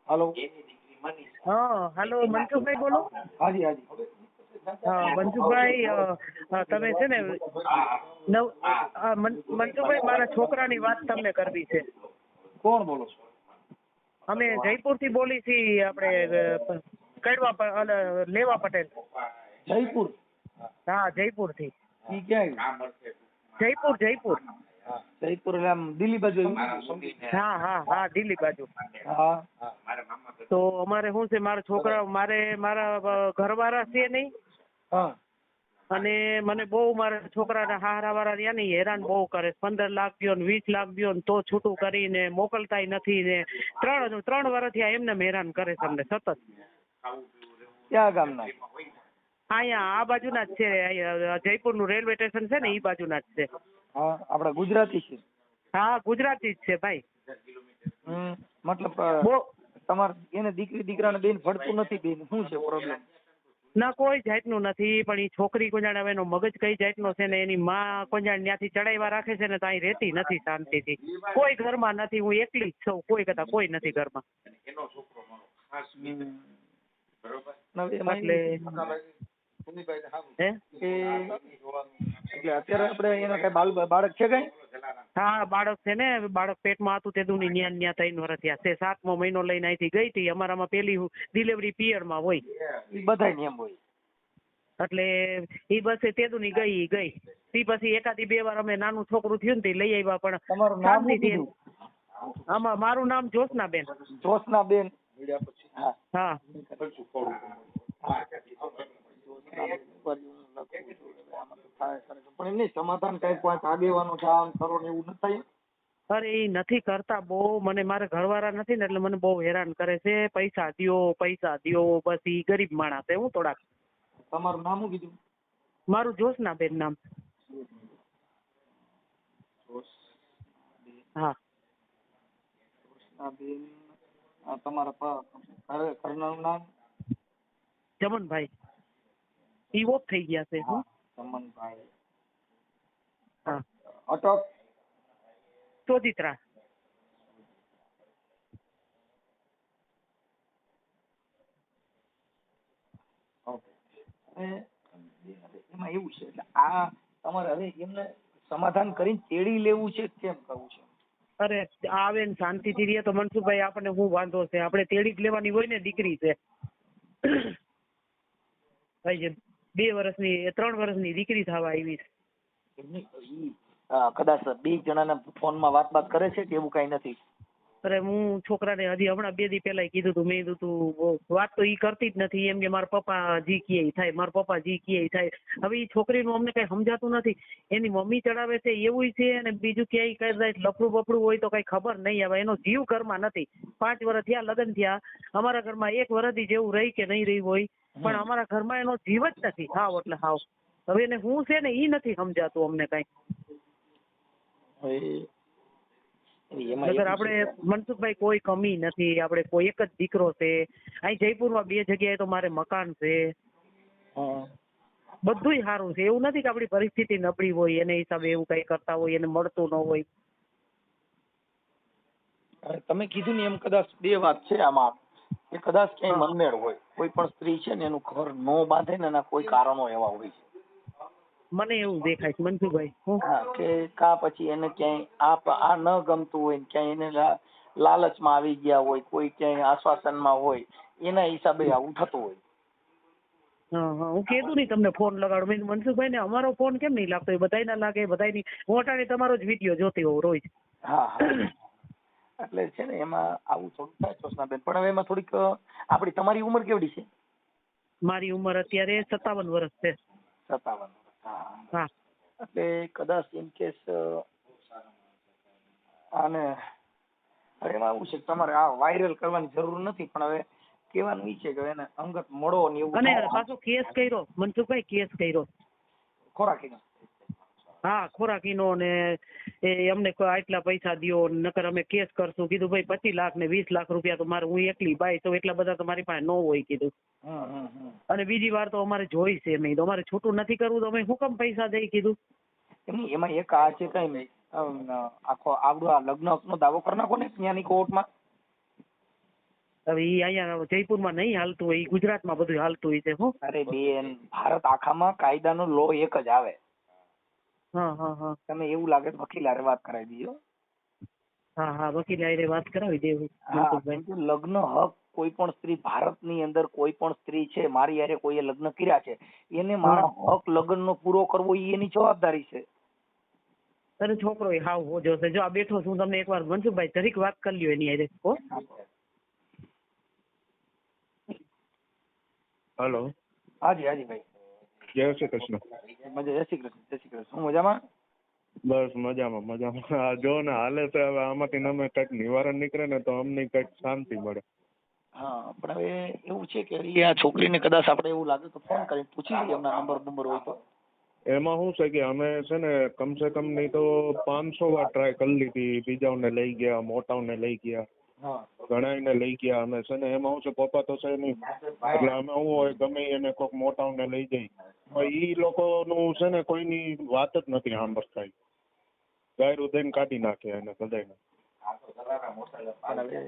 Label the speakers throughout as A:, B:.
A: હાલો.
B: હા હાલો, મનસુખભાઈ બોલો?
A: હાજી હાજી.
B: હા મનસુખભાઈ, તમે છે ને મનસુખભાઈ, મારા છોકરાની વાત તમને કરવી છે.
A: કોણ બોલો છો?
B: અમે જયપુરથી બોલી છીએ, આપણે લેવા પટેલ.
A: જયપુર?
B: હા જયપુરથી.
A: ઈ ક્યાં?
B: જયપુર જયપુર.
A: જયપુર એટલે આમ દિલ્હી બાજુ એવું?
B: હા હા હા, દિલ્હી બાજુ.
A: હા.
B: તો અમારે શું છે, મારા છોકરા મારા ઘરવાળા છે નહીં,
A: હા.
B: અને મને બહુ મારા છોકરાના હારા વાળા રહ્યા ને હેરાન બહુ કરે. 15 લાખ દ્યો ને 20 લાખ દ્યો ને તો છૂટું કરીને મોકલતાય નથી ને 3 વર્ષથી આ એમને હેરાન કરે છે અમને સતત.
A: ક્યાં ગામના?
B: અહીંયા આ બાજુના જ છે, જયપુરનું રેલવે સ્ટેશન છે ને એ બાજુના જ છે.
A: હા, આપડા ગુજરાતી છે.
B: હા ગુજરાતી જ છે ભાઈ.
A: મતલબ
B: બહુ
A: તમારે એને દીકરી દીકરાને બેન ભળતું નથી, બેન શું છે પ્રોબ્લેમ?
B: ના કોઈ જાતનું નથી, પણ એ છોકરી કોજાણ હવે એનો મગજ કઈ જાતનો છે ને એની માં કોજાણ ત્યાંથી ચડાવ્યા રાખે છે ને તો અહીં રહેતી નથી શાંતિથી. કોઈ ઘરમાં નથી, હું એકલી જ છું, કોઈ કરતા કોઈ નથી ઘરમાં. એટલે
A: અત્યારે આપણે એના કઈ બાળક છે કઈ?
B: હા બાળક છે ને, બાળક પેટમાં હતું તે દુની ન્યા 3 વર્ષ થયા છે. 7મો મહિનો લઈને અહીંથી ગઈ હતી. અમારામાં પેલી ડિલિવરી પિયરમાં હોય,
A: એ બધા નિયમ હોય.
B: એટલે એ બસ તે દુની ગઈ તે પછી એકાદી 2 વાર અમે નાનું છોકરું થયું ને તે લઈ આવ્યા, પણ
A: તમારું નામ શું
B: શાંતિથી.
A: કીધું?
B: આમાં મારું નામ જ્યોત્સનાબેન.
A: જ્યોત્સનાબેન.
B: હા.
A: પણ એમની સમાધાન કઈ કોઈ આગેવાનો જાણ કરો ને એવું નથી થાય?
B: અરે એ નથી કરતા, બહુ મને મારા ઘરવાળા નથી ને એટલે મને બહુ હેરાન કરે છે. પૈસા દ્યો બસ. એ ગરીબ માણસ છે હું થોડાક.
A: તમારું નામ શું કીધું?
B: મારું જ્યોત્સનાબેન નામ. હા.
A: તમારા ઘરનાનું નામ?
B: ચમનભાઈ. ઈ ઓફ થઈ ગયા છે.
A: ચમનભાઈ.
B: હા.
A: અટક?
B: ચોજીત્રા.
A: એમાં એવું છે એટલે આ તમારે હવે એમને સમાધાન કરીને તેડી લેવું છે, કેમ કરવું છે?
B: અરે આવે ને શાંતિથી રહીએ તો મનસુખભાઈ આપણને શું વાંધો છે? આપણે તેડી જ લેવાની હોય ને, દીકરી છે ભાઈ. જે 2 વર્ષની 3 વર્ષની દીકરી થવા આવી છે.
A: કદાચ 2 જણાના ફોનમાં વાત કરે છે કે એવું કઈ નથી?
B: અરે હું છોકરાને હજી હમણાં 2 દી પહેલા કીધું તું, મેં કીધું વાત તો ઈ કરતી જ નથી. એમ કે મારા પપ્પા જી કહે થાય, મારા પપ્પા જી કહે થાય. હવે ઈ છોકરીનું અમને કઈ સમજાતું નથી. એની મમ્મી ચડાવે છે એવું છે, અને બીજું ક્યાંય કઈ જાય લફડું બફડું હોય તો કઈ ખબર નહીં આવે. એનો જીવ ઘરમાં નથી. 5 વર્ષ થયા લગ્ન થયા. અમારા ઘરમાં 1 વર્ષથી જેવું રહી કે નહીં રહી હોય, પણ અમારા ઘરમાં એનો જીવ જ નથી. હાવ એટલે હાવ. હવે એને હું છે ને ઈ નથી સમજાતું અમને કઈ. આપણે મનસુખભાઈ કોઈ કમી નથી. આપણે કોઈ એક જ દીકરો છે. અહીં જયપુરમાં 2 જગ્યાએ તો મારે મકાન છે. બધુંય સારું છે. એવું નથી કે આપણી પરિસ્થિતિ નબળી હોય એને હિસાબે એવું કઈ કરતા હોય, એને મળતું ન હોય.
A: તમે કીધું ને એમ કદાચ 2 વાત છે આમાં, કે કદાચ ક્યાંય મનમેળ હોય. કોઈ પણ સ્ત્રી છે ને એનું ઘર ન બાંધે ને એના કોઈ કારણો એવા હોય છે.
B: મને એવું દેખાય છે મનસુખભાઈ.
A: કે કા પછી એને ક્યાંય આ ન ગમતું હોય, ક્યાંય એને લાલચમાં આવી ગયા હોય, કોઈ ક્યાંય આશ્વાસનમાં હોય, એના હિસાબે આવું થતું હોય.
B: હું કીધું નહીં તમને ફોન લગાડો. મેં મનસુખભાઈ ને અમારો ફોન કેમ નહીં લાગતો? એ બધાય ના લાગે, બધાય. હું અટાણે તમારો જ વિડીયો જોતી હોઉં રોજ.
A: હા. એટલે છે ને એમાં આવું થોડું થાય જ્યોત્સનાબેન. પણ હવે એમાં થોડીક તમારી ઉંમર કેવડી છે?
B: મારી ઉંમર અત્યારે 57 વર્ષ છે.
A: 57.
B: હા.
A: એટલે કદાચ ઇન કેસ આને હવે એમાં એવું છે કે તમારે આ વાયરલ કરવાની જરૂર નથી, પણ હવે કહેવાનું ઈ છે કે એને અંગત મળો ને એવું.
B: અને પાછો કેસ કર્યો મનસુખભાઈ, કેસ કર્યો
A: ખોરાકીનો.
B: હા ખોરાકીનો ને અમને આટલા પૈસા દ્યો, નકર અમે કેસ કરશું. કીધું ભાઈ 25 લાખ ને 20 લાખ રૂપિયા તો મારે, હું એકલી બાઈ તો એટલા બધા તો મારી પાસે ન હોય કીધું. અને બીજી વાર તો અમારે જોઈ છે નહીં, તો અમારે છૂટું નથી કરવું તો અમે શું કામ પૈસા દઈ કીધું.
A: એમાં એક આ છે કઈ નહીં, આખો આવડો આ લગ્ન નો દાવો કરી નાખો ને ત્યાંની કોર્ટમાં.
B: હવે ઈ અહીંયા જયપુરમાં નહીં હાલતું હોય, ઈ ગુજરાતમાં બધું હાલતું હોય છે. હો
A: અરે બેન, ભારત આખામાં કાયદાનો લો એક જ આવે.
B: હા હા હા
A: તમે એવું લાગે તો વકીલ હારે વાત કરાવી દીજો.
B: હા હા વકીલ હારે વાત કરાવી દેવું.
A: હા, કેમ કે લગ્ન હક કોઈ પણ સ્ત્રી, ભારતની અંદર કોઈ પણ સ્ત્રી છે, મારી હારે કોઈએ લગ્ન કર્યા છે, એને મારા હક લગ્નનો પૂરો કરવો ઈ એની જવાબદારી છે.
B: અરે છોકરો એ હાવ હોજો છે. જો આ બેઠો છું, તમને એકવાર મનસુખભાઈ જરીક વાત કરી લ્યો એની હારે. હો
C: હેલો.
A: હાજી હાજી ભાઈ.
C: જય શ્રી કૃષ્ણ.
A: જય શ્રી કૃષ્ણ. જય શ્રી કૃષ્ણ. હું મજામાં.
C: બસ મજામાં મજામાં. આ જો ને હાલે છે, હવે આમાંથી અમે કંઈક નિવારણ નીકળે ને તો અમને કંઈક શાંતિ મળે.
A: હા, પણ હવે એવું છે કે આ છોકરીને કદાચ આપણે એવું લાગે તો ફોન કરીને પૂછી લઈએ, એમના નંબર હોય તો.
C: એમાં શું છે કે અમે છે ને કમસે કમ નહીં તો 500 વાર ટ્રાય કરી લીધી. બીજાઓને લઈ ગયા, મોટાઓને લઈ ગયા,
A: હા
C: ઘણાને લઈ ગયા. અમે છે ને એમાં શું છે, પપ્પા તો છે નહીં, એટલે અમે શું હોય ગમે એને કોઈક મોટાઓને લઈ જઈ. ઈ લોકોનું છે ને કોઈની વાત જ નથી સાંભળતા. ગાયરું દઈને કાઢી નાખે એને બધાને.
A: પણ હવે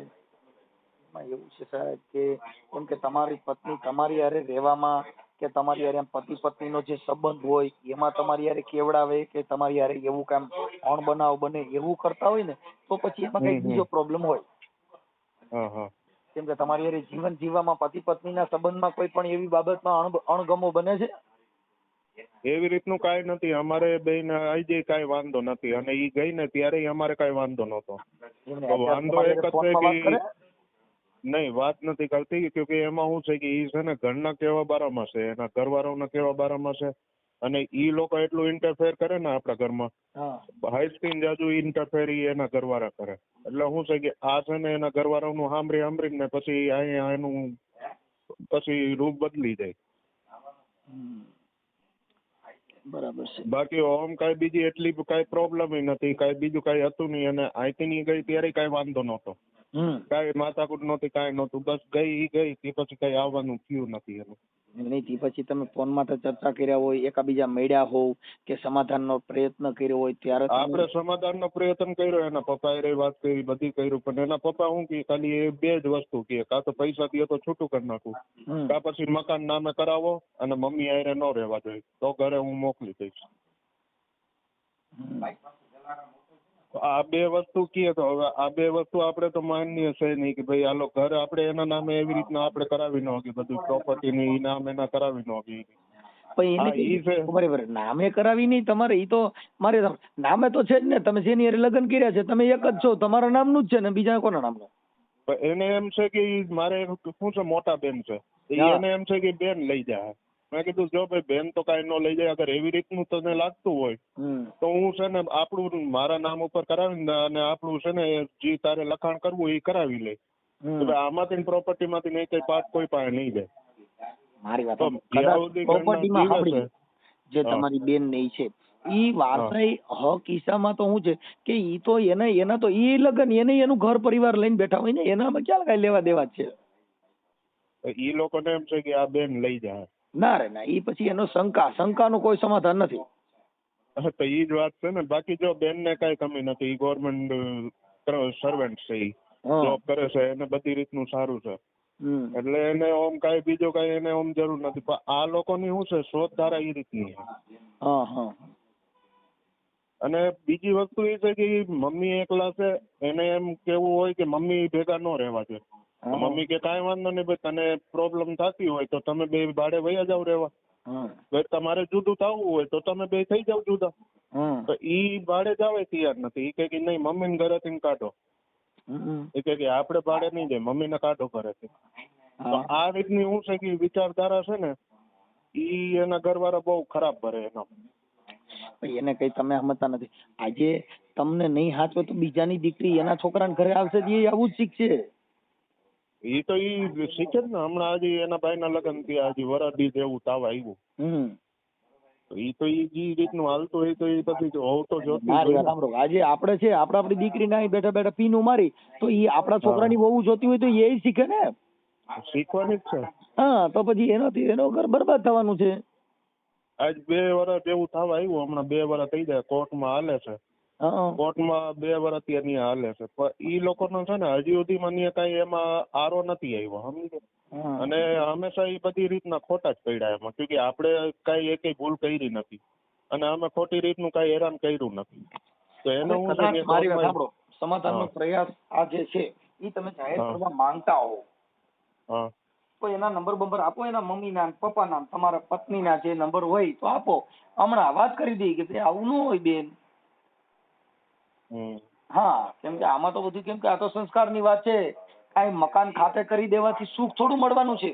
A: એમાં એવું છે સાહેબ કે કેમ કે તમારી પત્ની તમારી હારે રહેવામાં કે તમારી હારે પતિ પત્નીનો જે સંબંધ હોય એમાં તમારી હારે કેવડાવે કે તમારી હારે એવું કામ અણબનાવ બને એવું કરતા હોય ને તો પછી એમાં કઈ બીજો પ્રોબ્લેમ હોય.
C: હા હા.
A: કેમ કે તમારી હારે જીવન જીવવામાં પતિ પત્નીના સંબંધમાં કોઈ પણ એવી બાબતમાં અણગમો બને છે?
C: એવી રીતનું કાંઈ નથી. અમારે બેન આવી જાય કાંઈ વાંધો નથી, અને ઈ ગઈ ને ત્યારે અમારે કાંઈ વાંધો નહોતો. તો વાંધો એક જ છે કે નહીં, વાત નથી કરતી, કે એમાં શું છે કે ઈ છે ને ઘરના કેવા બારામાં છે, એના ઘરવાળાઓના કેવા બારામાં છે, અને ઈ લોકો એટલું ઇન્ટરફેર કરે ને આપણા ઘરમાં, હાઈ સ્ક્રીન જાજુ ઇન્ટરફેર ઈ એના ઘરવાળા કરે. એટલે શું છે કે આ છે ને એના ઘરવાળાનું સાંભળીને પછી અહીંયા એનું પછી રૂપ બદલી જાય.
A: બરાબર છે.
C: બાકી ઓમ કાંઈ બીજી એટલી કાંઈ પ્રોબ્લેમ નથી, કાંઈ બીજું કાંઈ હતું નહીં. અને અહીંથી ગઈ ત્યારે કાંઈ વાંધો નહોતો, કાંઈ માથાકૂટ નહોતી, કાંઈ નહોતું. બસ ગઈ તે પછી કાંઈ આવવાનું થયું નથી એનું.
A: નહીં, તે પછી તમે ફોન માટે ચર્ચા કર્યા હોય, એકાબીજા મળ્યા હોવ કે સમાધાનનો પ્રયત્ન કર્યો હોય ત્યારે
C: આપણે સમાધાનનો પ્રયત્ન કર્યો, એના પપ્પાએ વાત કરી, બધી કર્યું, પણ એના પપ્પા શું કે ખાલી એ બે જ વસ્તુ કે કાં તો પૈસા દે તો છૂટું કરી નાખું, કાં પછી મકાન નામે કરાવો અને મમ્મી હારે ન રહેવા જોઈએ તો ઘરે હું મોકલી દઈશ. આ બે વસ્તુ કીએ તો હવે આ બે વસ્તુ આપણે તો માન્ય છે નહીં કે ભાઈ હાલો ઘર આપણે એના નામે એવી રીતના આપણે કરાવી ન શકીએ, બધું પ્રોપર્ટીની નામ એના કરાવી ન શકીએ.
A: બરાબર, નામે કરાવી નહીં તમારે, ઈ તો મારે નામે તો છે જ ને. તમે જેની હારે લગ્ન કર્યા છે તમે એક જ છો, તમારા નામનું જ છે ને, બીજા કોના નામનું?
C: એને એમ છે કે મારે શું છે મોટા બેન છે, એને એમ છે કે બેન લઈ જાય. મેં કીધું જો ભાઈ બેન તો કાંઈ ન લઈ જાય, અગર એવી રીતનું તને લાગતું હોય તો હું છે ને આપણું મારા નામ ઉપર કરાવી અને આપણું છે ને જે તારે લખાણ કરવું એ કરાવી લે. આમાંથી પ્રોપર્ટીમાંથી નહીં કઈ પાસ કોઈ પાસે નહીં જાય.
A: મારી વાત પ્રોપર્ટીમાં જે તમારી બેન ને છે ઈ વારસાઈ હક કિસ્સામાં તો શું છે કે ઈ તો એના તો ઈ લગન એને એનું ઘર પરિવાર લઈને બેઠા હોય ને, એનામાં ક્યાં કઈ લેવા દેવા છે?
C: ઈ લોકોને એમ છે કે આ બેન લઈ જાય.
A: ના રે ના, ઈ પછી એનો શંકાનું કોઈ સમાધાન નથી.
C: તો ઈ જ વાત છે ને. બાકી જો બેન ને કઈ કમી નથી, ગવર્મેન્ટ સર્વન્ટ છે, ઈ જોબ કરે છે, એને બધી રીતનું સારું છે, એટલે એને ઓમ કઈ બીજો કઈ એને ઓમ જરૂર નથી. પણ આ લોકોની શું છે શોધ ધારા એ રીતની છે. અને બીજી વસ્તુ એ છે કે મમ્મી એકલા છે, એને એમ કેવું હોય કે મમ્મી ભેગા ન રહેવા દે. મમ્મી કે કાંઈ વાંધો નહીં ભાઈ, તને પ્રોબ્લેમ થતી હોય તો તમે બે ભાડે વયા જાવ રહેવા, તમારે જુદું થવું હોય તો તમે બે થઈ જાવ જુદા. તો ઈ ભાડે જાવે તૈયાર નથી. ઈ કે નહીં મમ્મીને ઘરેથી કાઢો, એ કે આપણે ભાડે નહીં જાય, મમ્મીને કાઢો ઘરેથી. તો આ રીતની શું છે કે વિચારધારા છે ને ઈ એના ઘરવાળા બહુ ખરાબ ભરે એનો.
A: એને કઈ તમે સમજતા નથી. આજે તમને નહીં હાચવે તો બીજાની દીકરી એના છોકરાને ઘરે આવશે એ આવું જ શીખશે.
C: ઈ તો ઈ શીખે જ ને. હમણાં હજી એના ભાઈના લગ્ન થયા, હજી વરદી જેવું તાવ આવ્યું. ઈ તો ઈ જે રીતનું હાલતું હોય તો એ પછી હોવ તો જોતું.
A: આજે આપણે છે આપણી દીકરીને અહીં બેઠા બેઠા પીનું મારી તો ઈ આપણા છોકરાની બહુ જોતી હોય તો એ શીખે ને.
C: શીખવાની જ છે.
A: હા, તો પછી એનો ઘર બરબાદ થવાનું છે.
C: આજ 2 વર્ષ જેવું થવા આવ્યું, હમણાં 2 વર્ષ થઈ જાય, કોર્ટમાં હાલે છે.
A: હા
C: કોર્ટમાં 2 વર્ષ અત્યારની હાલે છે, પણ ઈ લોકોનો છે ને હજી સુધીમાં ને કાંઈ એમાં આરો નથી આવ્યો, સમજી ગયા?
A: હા.
C: અને હંમેશા એ બધી રીતના ખોટા જ પડ્યા એમાં, કેમ કે આપણે કાંઈ એકેય ભૂલ કરી નથી અને અમે ખોટી રીતનું કાંઈ હેરાન કર્યું નથી. તો એને હું છે
A: કદાચ
C: ને
A: મારી વાત
C: કોર્ટમાં
A: સાંભળો, સમાધાનનો પ્રયાસ આ જે છે એ તમે જાહેર કરવા માંગતા હો
C: હા
A: તો એના નંબર બંબર આપો, એના મમ્મીના ને પપ્પાના, તમારા પત્નીના જે નંબર હોય તો આપો. હમણાં વાત કરી દઈએ કે ભાઈ આવું ન હોય બેન.
C: હમ
A: હા, કેમ કે આમાં તો બધું, કેમ કે આ તો સંસ્કારની વાત છે. કાંઈ મકાન ખાતે કરી દેવાથી સુખ થોડું મળવાનું છે.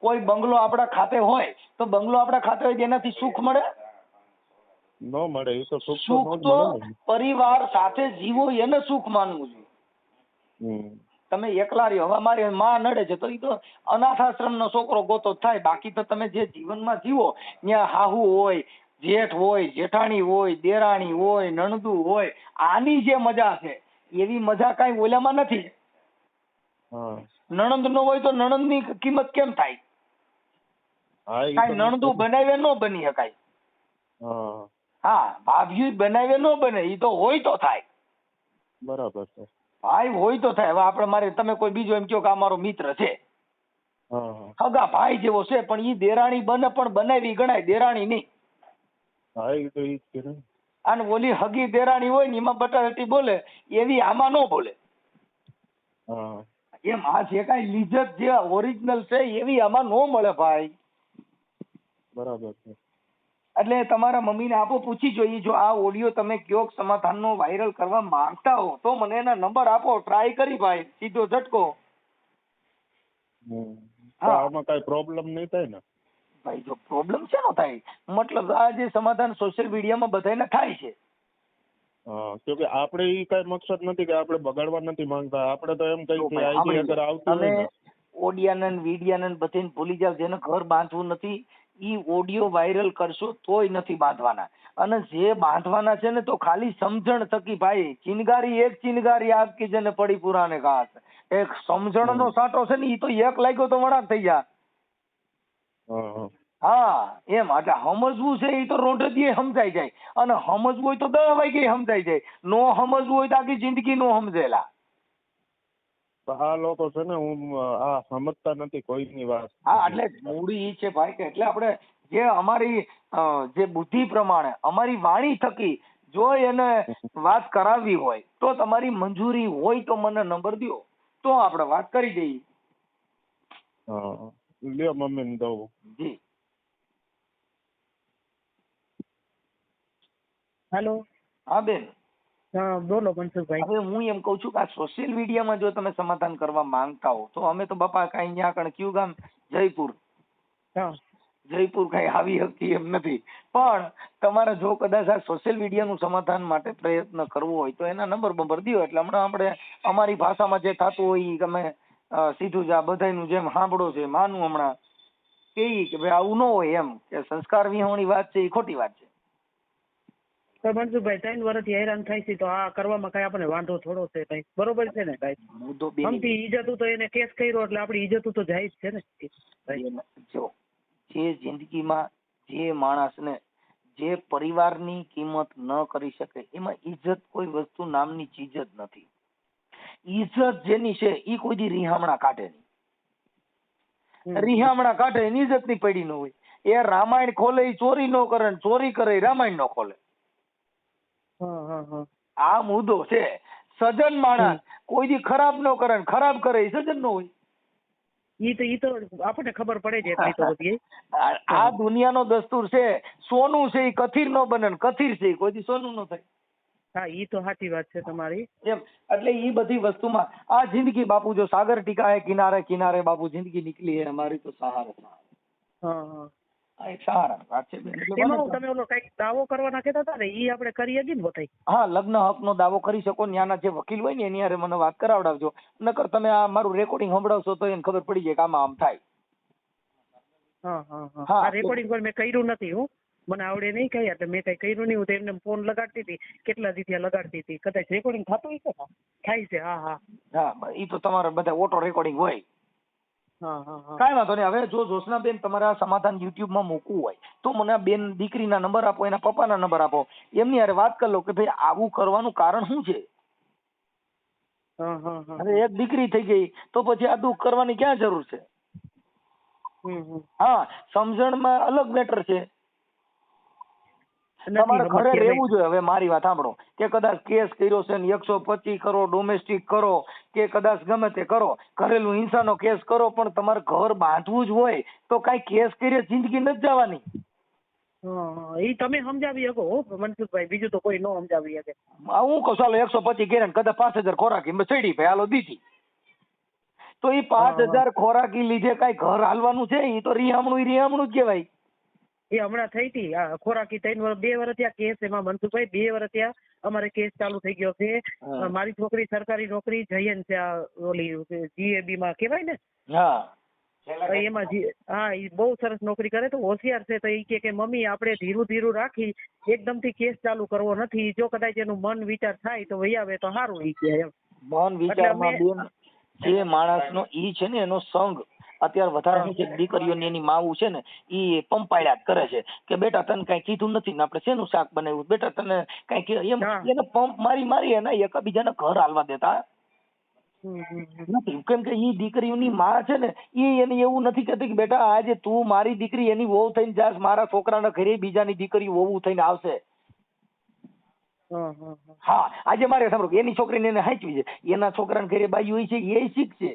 A: કોઈ બંગલો આપણા ખાતે હોય તો બંગલો આપણા ખાતે હોય તેનાથી સુખ મળે?
C: ન મળે, એ તો સુખ
A: સુખ
C: તો ન જ
A: તો
C: મળે ને.
A: પરિવાર સાથે જીવો એને સુખ માનવું જોઈએ.
C: હમ
A: તમે એકલા રહ્યો, હવે મારી માં નડે છે તો એ તો અનાથ આશ્રમનો છોકરો ગોતો થાય, બાકી તો તમે જે જીવનમાં જીવો ત્યાં હાહુ હોય, જેઠ હોય, જેઠાણી હોય, દેરાણી હોય, નણદુ હોય, આની જે મજા છે એવી મજા કાંઈ ઓલામાં નથી.
C: હા
A: નણંદ નો હોય તો નણંદની કિંમત કેમ થાય?
C: હા એ તો
A: કાંઈ નણંદુ બનાવે ન બની શકાય.
C: હા
A: હા, ભાભી બનાવે ન બને, એ તો હોય તો થાય.
C: બરાબર છે.
A: ભાઈ હોય તો થાય. હવે આપણે મારે તમે કોઈ બીજો એમ કહો કે આ મારો મિત્ર છે,
C: હા હા
A: હગા ભાઈ જેવો છે, પણ ઈ દેરાણી બને પણ બનાવી ગણાય, દેરાણી નહીં.
C: હા એ તો ઈ જ છે ને.
A: અને ઓલી હગી દેરાણી હોય ને એમાં બટાટી બોલે એવી આમાં ન બોલે.
C: હા
A: એમ આ જે કાંઈ લીજત જે ઓરિજિનલ છે એવી આમાં ન મળે ભાઈ.
C: બરાબર છે.
A: એટલે તમારા મમ્મીને આપો, પૂછી જોઈએ. જો આ ઓડિયો તમે કયો સમાધાનનો વાયરલ કરવા માંગતા હો તો મને એના નંબર આપો, ટ્રાય કરી ભાઈ, સીધો ઝટકો.
C: તો આમાં કાંઈ પ્રોબ્લેમ નહીં થાય ને?
A: ભાઈ જો પ્રોબ્લેમ શેનો થાય? મતલબ આ જે સમાધાન સોશિયલ મીડિયામાં બધાને થાય છે.
C: હા, કેમકે આપણે ઈ કાંઈ મકસદ નથી કે આપણે બગાડવા નથી માંગતા. આપણે તો એમ કઈ કે આઈડી અગર આવતી હોય
A: તમે
C: ને.
A: ઓડિયાને વિડિયાને બધાને ભૂલી જાવ, જેને ઘર બાંધવું નથી ઈ ઓડિયો વાયરલ કરશો તોય નથી બાંધવાના. અને જે બાંધવાના છે ને તો ખાલી સમજણ થકી ભાઈ, ચિનગારી એક ચિનગારી આપકી જેને પડી પુરાને ઘાટ. એક સમજણનો સાટો છે ને ઈ તો એક લાગ્યો તો વળાક થઈ જા.
C: હા હા
A: હા એમ, એટલે સમજવું છે એ તો રોઢીએ સમજાઈ જાય, અને સમજવું હોય તો 10 વાગે સમજાઈ જાય. નો સમજવું હોય તો આખી જિંદગી નો સમજેલા.
C: તો આ લોકો છે ને, હું આ સમજતા નથી કોઈની વાત.
A: હા, એટલે મૂડી ઈ છે ભાઈ કે એટલે આપણે જે અમારી જે બુદ્ધિ પ્રમાણે અમારી વાણી થકી જો એને વાત કરાવવી હોય તો તમારી મંજૂરી હોય તો મને નંબર દ્યો, તો આપણે વાત કરી દઈએ.
C: હા, લ્યો મમ્મીને દઉં.
A: જી.
B: હેલો.
A: હા બેન.
B: હા બોલો મનસુખભાઈ.
A: હવે હું એમ કઉ છું કે આ સોશિયલ મીડિયામાં જો તમે સમાધાન કરવા માંગતા હો તો અમે તો બાપા કઈ ત્યાં કણ કયું ગામ જયપુર.
B: હા.
A: જયપુર કઈ આવી શકતી એમ નથી, પણ તમારે જો કદાચ આ સોશિયલ મીડિયાનું સમાધાન માટે પ્રયત્ન કરવો હોય તો એના નંબર બંબર દો, એટલે હમણાં આપણે અમારી ભાષામાં જે થતું હોય એ તમે સીધું જ આ બધાનું જેમ સાંભળો છે માનું હમણાં કે ભાઈ આવું ન હોય, એમ કે સંસ્કાર વિહોણી વાત છે એ ખોટી વાત છે.
B: તો મનસુખભાઈ 3 વર્ષથી હેરાન થાય છે તો આ કરવામાં કઈ આપણને વાંધો થોડો છે કઈ? બરોબર છે ને કઈ?
A: મુદ્દો બેન
B: સમથી ઈજતું તો એને કેસ કર્યો એટલે આપણી ઈજતું તો જાય જ છે ને.
A: જો જે જિંદગીમાં જે માણસને જે પરિવારની કિંમત ન કરી શકે એમાં ઈજ્જત કોઈ વસ્તુ નામની ચીજ જ નથી. ઈજ્જત જેની છે એ કોઈ દી રિહામણા કાઢે નહીં. રિહામણા કાઢે એની ઈજ્જત ની પડી ન હોય. એ રામાયણ ખોલે એ ચોરી ન કરે, ચોરી કરે એ રામાયણ ન ખોલે. આ મુદ્દો છે. સજ્જન માણસ કોઈ દી ખરાબ ન કરે, ખરાબ કરે એ સજ્જન નો હોય.
B: ઈ તો આપણને ખબર પડે છે એટલી તો બધી.
A: આ દુનિયાનો દસ્તુર છે. સોનું છે એ કથીર નો બને, કથીર છે એ કોઈ દી સોનું નો થાય.
B: હા ઈ તો સાચી વાત છે તમારી.
A: એમ એટલે ઈ બધી વસ્તુમાં આ જિંદગી બાપુ જો સાગર ટીકા હે કિનારે કિનારે બાપુ જિંદગી નીકળી હે અમારી તો સહારે સહારે.
B: હા.
A: આ એક સહારા વાત છે બેન.
B: એમાં તમે ઓલો કઈક દાવો કરવાના કહેતા હતા ને ઈ આપણે કરી શકીએ ને બધાય?
A: હા, લગ્ન હકનો દાવો કરી શકો. ત્યાંના જે વકીલ હોય ને એની હારે મને વાત કરાવડાવજો. નકર તમે આ મારું રેકોર્ડિંગ સંભળાવશો તો એને ખબર પડી જાય કે આમાં આમ થાય.
B: હા રેકોર્ડિંગ પર મેં કર્યું નથી હું, મને આવડે નહીં કઈ, એટલે મેં કઈ કર્યું નહીં. હું તો એમને ફોન લગાડતી હતી, કેટલા દીથી લગાડતી હતી. કદાચ રેકોર્ડિંગ થતું હોય છે. થાય છે. હા,
A: એ તો તમારા બધા ઓટો રેકોર્ડિંગ હોય.
B: હા હા હા
A: કાંઈ વાંધો નહીં. હવે જો જ્યોત્સનાબેન તમારે આ સમાધાન યુટ્યુબમાં મૂકવું હોય તો મને આ બેન દીકરીના નંબર આપો, એના પપ્પાના નંબર આપો, એમની હારે વાત કરી લો કે ભાઈ આવું કરવાનું કારણ શું છે.
B: હા હા હા
A: હવે એક દીકરી થઈ ગઈ તો પછી આ દુઃખ કરવાની ક્યાં જરૂર છે. હા, સમજણમાં અલગ મેટર છે. તમારે ઘરે રહેવું જોઈએ. હવે મારી વાત સાંભળો કે કદાચ કેસ કર્યો છે ને 125 કરો, ડોમેસ્ટિક કરો કે કદાચ ગમે તે કરો, ઘરેલું હિંસાનો કેસ કરો, પણ તમારે ઘર બાંધવું જ હોય તો કાંઈ કેસ કરીએ જિંદગી નથી જવાની.
B: એ તમે સમજાવી શકો હો મનસુખભાઈ, બીજું તો કોઈ ન સમજાવી શકે.
A: હું કહું ચાલો 125 કર્યા ને કદાચ 5000 ખોરાકી ચડી ભાઈ હાલો દીધી, તો એ 5000 ખોરાકી લીધે કાંઈ ઘર હાલવાનું છે? એ તો રિહામણું જ કહેવાય.
B: એ હમણાં થઈ હતી આ ખોરાકી 3 વર્ષ 2 વર્ષ થયા કેસ, એમાં મનસુખભાઈ 2 વર્ષ થયા અમારે કેસ ચાલુ થઈ ગયો છે. મારી છોકરી સરકારી નોકરી જયન છે, આ ઓલી GAB માં કહેવાય ને, એમાં હા એ બહુ સરસ નોકરી કરે, તો હોશિયાર છે. તો એ કે મમ્મી આપણે ધીરું ધીરું રાખી, એકદમ થી કેસ ચાલુ કરવો નથી, જો કદાચ એનું મન વિચાર થાય તો વહી આવે તો સારું. એ કે એમ
A: મન વિચારમાં બેન જે માણસનો ઈ છે ને એનો સંગ અત્યારે વધારે શું છે, દીકરીઓની એની માવું છે ને ઈ પંપાળ્યા જ કરે છે કે બેટા તને કઈ કીધું નથી ને આપણે શેનું શાક બનાવ્યું, બેટા તને કઈ એમ એને પંપ મારી એને એકબીજાને ઘર હાલવા દેતા નથી. કેમ કે ઈ દીકરીઓની માં છે ને ઈ એને એવું નથી કહેતી કે બેટા આજે તું મારી દીકરી એની વહુ થઈને જાસ, મારા છોકરાના ઘરે બીજાની દીકરી વહુ થઈને આવશે. હા, આજે મારે સાંભળો એની છોકરીને એને હાંચવી છે, એના છોકરાને ઘરે બાઈ હોય છે એ શીખશે.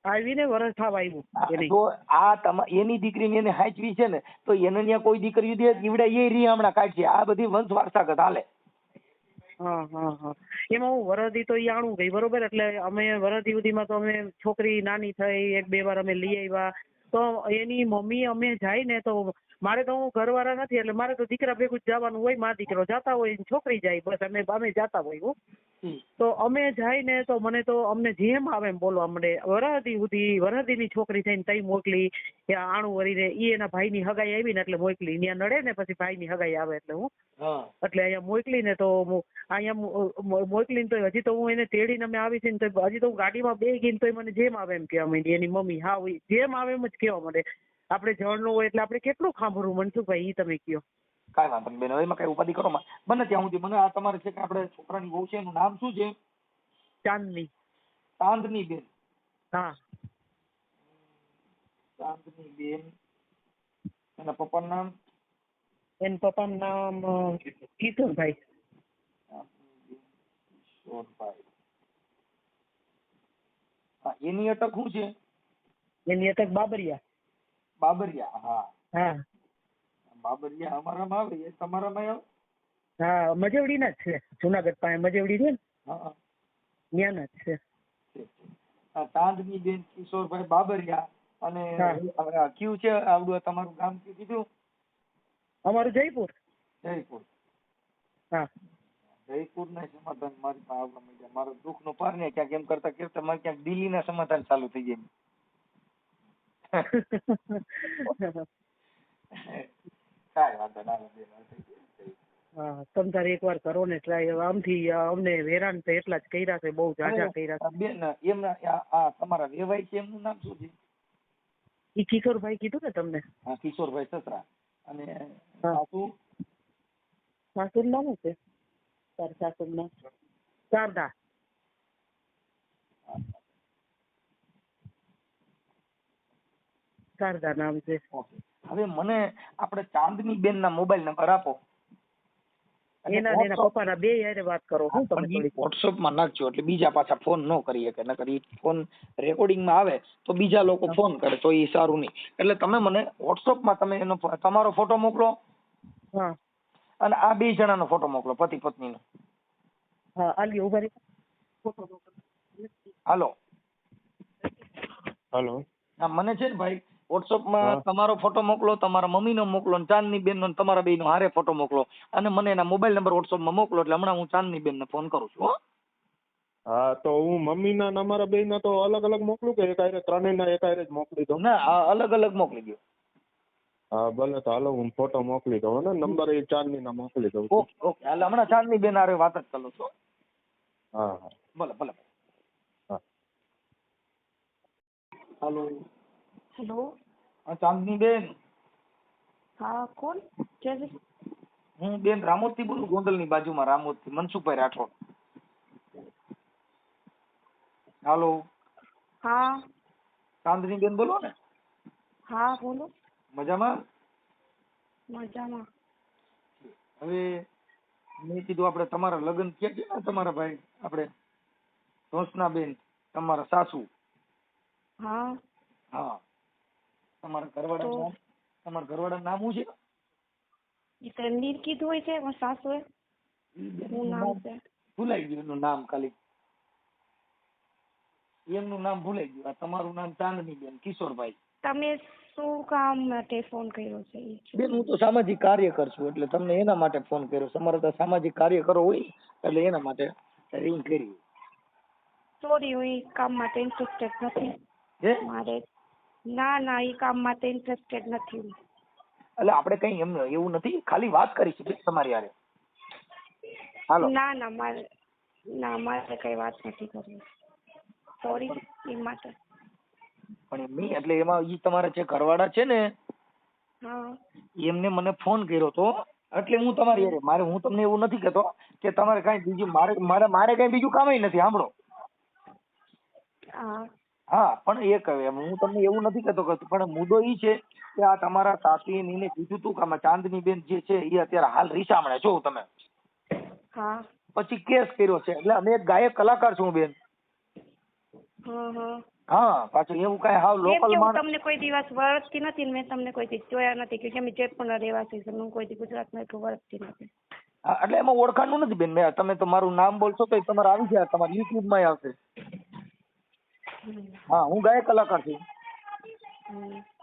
B: આવીને વરસ થવા આવ્યું
A: તો આ એની દીકરીને એને હાંચવી છે ને તો એને ત્યાં કોઈ દીકરી દે ઈવડે એ રીહામણા કાઢશે. આ બધી વંશ વારસાગત હાલે.
B: એમાં હું વરદી તો આણું ગઈ બરોબર, એટલે અમે વરદી સુધીમાં તો અમે છોકરી નાની થઈ, 1-2 વાર અમે લઈ આવ્યા, તો એની મમ્મી અમે જાય ને તો મારે તો હું ઘરવાળા નથી એટલે મારે તો દીકરા ભેગું જ જવાનું હોય, મા દીકરો જતા હોય, છોકરી જાય, બસ અમે જતા હોય. તો અમે જાય ને તો મને તો અમને જેમ આવે એમ બોલવા મળે. વરદીની છોકરી થઈને તઈ મોકલી, આણું વરીને ઈ એના ભાઈની હગાઈ આવી ને એટલે મોકલી, ત્યાં નડે ને પછી ભાઈની હગાઈ આવે એટલે એટલે અહીંયા મોકલીને તો અહીંયા મોકલીને તો હજી તો હું એને તેડીને અમે આવી છે ને તો હજી તો હું ગાડીમાં બેસી ગઈ તો મને જેમ આવે એમ કહેવા માંડી એની મમ્મી. હા જેમ આવે એમ જ કહેવા માંડે. આપણે જણનું હોય એટલે આપણે કેટલું સાંભળવું મનસુખભાઈ, ઈ તમે કયો.
A: કાંઈ વાંધો નહીં બેન, એમાં કઈ ઉપાધિ કરો બને ત્યાં સુધી. મને આ તમારે છે કે આપણે છોકરાની વહુ છે એનું નામ શું છે?
B: ચાંદની.
A: ચાંદની બેન.
B: હા,
A: ચાંદની બેન. એના પપ્પાનું નામ?
B: એના પપ્પાનું નામ કિશોરભાઈ.
A: કિશોરભાઈ. એની અટક શું છે?
B: એની અટક બાબરિયા.
A: બાબરિયા.
B: હા,
A: બાબરિયા અમારામાં આવે, એ તમારામાં આવે?
B: હા, મજવડીના જ છે, જુનાગઢ પાસે મજવડી છે ને, ત્યાંના જ છે.
A: ચાંદની બેન કિશોરભાઈ બાબરિયા. અને કયું છે આવડું તમારું ગામ કીધું?
B: અમારું જયપુર.
A: જયપુર.
B: હા,
A: જયપુર ના સમાધાન મારી પાસે આવવા માંડ્યા. મારો દુઃખ નો પાર ને ક્યાંક એમ કરતા કરતા મારે ક્યાંક દિલ્હી ના સમાધાન ચાલુ થઈ જાય. કાંઈ વાંધો ના.
B: હા, તમે તારે એકવાર કરો ને ટ્રાય. આમથી અમને હેરાન તો એટલા જ કર્યા છે, બહુ ઝાઝા કર્યા.
A: બેન એમના તમારા વેવાય છે એમનું નામ શું છે?
B: ઈ કિશોરભાઈ કીધું ને તમને.
A: હા, કિશોરભાઈ સસરા. અને સાસુ?
B: સાસુનું નામ શું છે? તાર સાસુનું નામ શારદા. શારદા નામ છે.
A: હવે મને આપણે ચાંદની બેન ના મોબાઈલ નંબર આપો.
B: એના પપ્પાના બે હારે વાત કરો. હું તમે
A: વોટ્સઅપ માં નાખજો એટલે બીજા પાછા ફોન ન કરી શકે, નકર ઈ ફોન રેકોર્ડિંગ માં આવે તો બીજા લોકો ફોન કરે તો એ સારું નહીં. એટલે તમે મને વોટ્સઅપ માં તમે એનો તમારો ફોટો મોકલો.
B: હા,
A: અને આ 2 જણાનો ફોટો મોકલો, પતિ પત્નીનો.
B: હા, આલી ઉભા રહી.
A: હાલો.
C: હાલો.
A: હા, મને છે ને ભાઈ વોટ્સઅપ માં તમારો ફોટો મોકલો, તમારા મમ્મીનો મોકલો, અને ચાંદની બેન નો તમારા બેયનો હારે ફોટો મોકલો, અને મને એના મોબાઈલ નંબર વોટ્સઅપ માં મોકલો એટલે હમણાં હું ચાંદની બેન ને ફોન કરું છું.
C: હા, તો હું મમ્મીના ને અમારા બેયના તો અલગ અલગ મોકલું કે એક ત્રણેયના એક હારે જ મોકલી દઉં?
A: ના, અલગ અલગ મોકલી દો.
C: હા, ભલે. તો હાલો હું ફોટો મોકલી દઉં ને, નંબર એ ચાંદનીના મોકલી દઉં.
A: ઓકે. એટલે હમણાં ચાંદની બેન હારે વાત જ કરું છું.
C: હા.
A: ભલે.
C: હા.
A: હાલો.
D: હેલો.
A: ચાંદની બેન,
D: હા, કોણ? જય
A: હું બેન રામોદ થી બોલું, ગોંડલની બાજુમાં રામોદ થી, મનસુખભાઈ રાઠોડ. હાલો,
D: હા.
A: ચાંદની બેન બોલો ને?
D: હા, બોલો.
A: મજામાં?
D: મજામાં.
A: હવે મેં કીધું આપણે તમારા લગ્ન થયા છે ને તમારા ભાઈ આપણે રોશનાબેન, તમારા સાસુ.
D: હા.
A: હા, તમારા ઘરવાળાનું નામ, તમારા ઘરવાળાનું નામ શું છે?
D: એ તો નીર કીધું હોય છે મારા સાસુએ. શું નામ છે?
A: ભૂલાઈ ગયું એનું નામ, ખાલી એમનું નામ ભૂલાઈ ગયું. આ તમારું નામ ચાંદનીબેન કિશોરભાઈ.
D: તમે શું કામ માટે ફોન કર્યો છે?
A: બેન હું તો સામાજિક કાર્યકર છું, એટલે તમને એના માટે ફોન કર્યો. તમારે તો સામાજિક કાર્યકરો હોય એટલે એના માટે રિંગ કરી.
D: સોરી, હું એ કામ માટે ઇન્ટરેસ્ટેડ નથી.
A: હે?
D: મારે ના એ કામ માટે ઇન્ટરેસ્ટેડ નથી.
A: એટલે આપણે કઈ એમ એવું નથી, ખાલી વાત કરી છે તમારી હારે. હાલો.
D: ના મારે કઈ વાત નથી કરવી. સોરી એ માટે.
A: પણ એમ નહીં, એટલે એમાં ઈ તમારા જે ઘરવાળા છે ને,
D: હા.
A: એમને મને ફોન કર્યો તો, એટલે હું તમારી હારે, હું તમને એવું નથી કહેતો કે તમારે કઈ બીજું, મારે કઈ બીજું કામ નથી. સાંભળો.
D: હા.
A: હા, પણ એ કહે, હું તમને એવું નથી કહેતો, પણ મુદ્દો ઈ છે કે આ તમારા સાસી ને કીધું તું કે આમાં ચાંદનીબેન જે છે એ અત્યારે હાલ રીસામણે છો તમે.
D: હા.
A: પછી કેસ કર્યો છે. એટલે અમે એક ગાયક કલાકાર છું બેન. હા, પાછું એવું કઈ હાવ લોકલ માં
D: તમને કોઈ દિવસ વળગતી નથી ને મેં તમને કોઈ દિવસ જોયા નથી કે અમે જયપુરના રહેવાસી છે. હું કોઈ દિવસ ગુજરાતમાં એટલું વળગતી નથી.
A: હા, એટલે એમાં ઓળખાણનું નથી બેન. તમે તો મારું નામ બોલશો તો તમારે આવી જાય, તમારા યુટ્યુબ માં આવશે. હા, હું ગાયક કલાકાર છું.